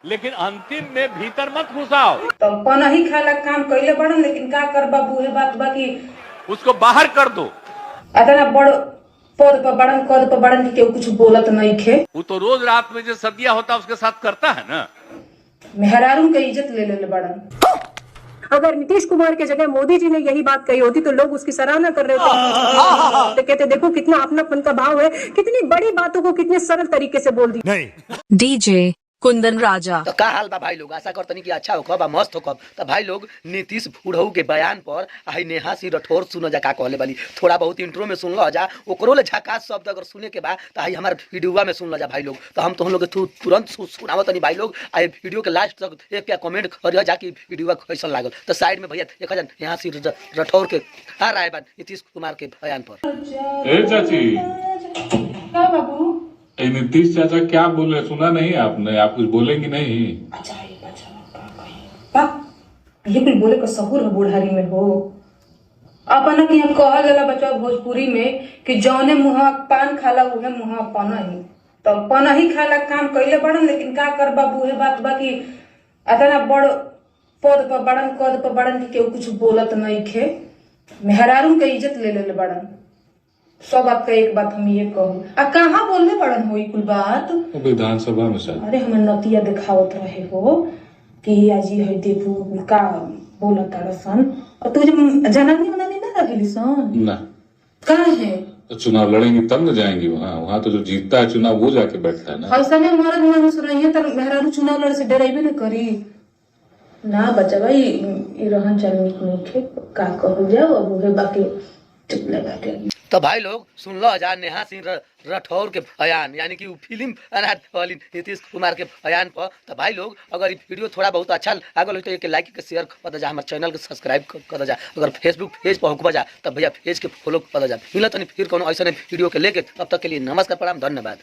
लेकिन अंतिम में भीतर मत घुसाओ। तो पनही खाला काम कइले बड़न, लेकिन का कर बाबू है बात बाकी उसको बाहर कर दो। अतना बड़ पद पर बड़न की केहू कुछ बोलत नहीं खे। वो तो रोज रात में जो सदिया होता है उसके साथ करता है ना। मेहरारू के इज्जत ले ले बड़न। अगर नीतीश कुमार के जगह मोदी जी ने यही बात कही होती तो लोग उसकी सराहना कर रहे थे। तो कहते देखो कितना अपनापन का भाव है, कितनी बड़ी बातों को कितने सरल तरीके से बोल दी। डीजे कुंदन राजा। तो का हाल बा भाई लोग, आशा करतनी कि अच्छा होखब मस्त होखब। तो भाई लोग नीतीश बुढ़ऊ के बयान पर आई नेहा सिंह राठौर सुनो जा का कहले वाली, थोड़ा बहुत इंट्रो में सुन लो जा, ओकरो ले झकास शब्द अगर सुने के बाद तो आई हमारे वीडियोवा में सुन लो जा भाई लोग। तो हम तुम लोग के तुरंत सुनावत नहीं भाई लोग। आई वीडियो के लास्ट तक एक क्या कमेंट करियो जाके वीडियोवा कैसा लागल। तो साइड में भैया एक हजार नेहा सिंह राठौर के आ रहा है बात नीतीश कुमार के बयान पर। ए चाची, क्या बाबू? नीतीश चाचा क्या बोले सुना नहीं आपने? आप कुछ बोलेंगी नहीं? अच्छा ये कुछ बोले का सहूर है बुढ़ारी में हो। अपना कि यहाँ कहल जाला बच्चा भोजपुरी में कि जौने मुहा पान खाला उहे मुहा पनही। तो पनही खाला काम कइले बड़न, लेकिन का कर बाबू है बात बाकी अतना बड़ पद पर बड़न की केहू कुछ बोलत नहीं खे। मेहरारू के इज्जत ले ले बड़न। सब बात का एक बात हम ये कहूँ, आ कहाँ बोलने पड़न हो कुल बात? विधानसभा में सर। अरे हमें नतिया दिखावत रहे हो कि आजी है देखू का बोलत सन, और तू जब जनानी बनानी ना रही सन ना कहाँ है? तो चुनाव लड़ेंगी तब न जाएंगी वहाँ। वहाँ तो जो जीतता है चुनाव वो जाके बैठता है ना। ऐसा नहीं मरद मानुस रही है तो मेहरारू चुनाव लड़ से डरेबे न करी ना बच्चा भाई। ये रहन चल निक नहीं का कहल जाओ अब है बाकी चुप लगा के। तो भाई लोग सुन लो जा नेहा सिंह राठौर के बयान, यानी कि फिल्म वाली नीतीश कुमार के बयान पर। तो भाई लोग अगर वीडियो थोड़ा बहुत अच्छा लागल हो तो एक लाइक के शेयर कर जा, हमारे चैनल के सब्सक्राइब कर जा। अगर फेसबुक पेज पर होगा जा तब भैया पेज के फॉलो कर जा। मिलत नहीं फिर कोनो ऐसा वीडियो के लेके, तब तक के लिए नमस्कार प्रणाम धन्यवाद।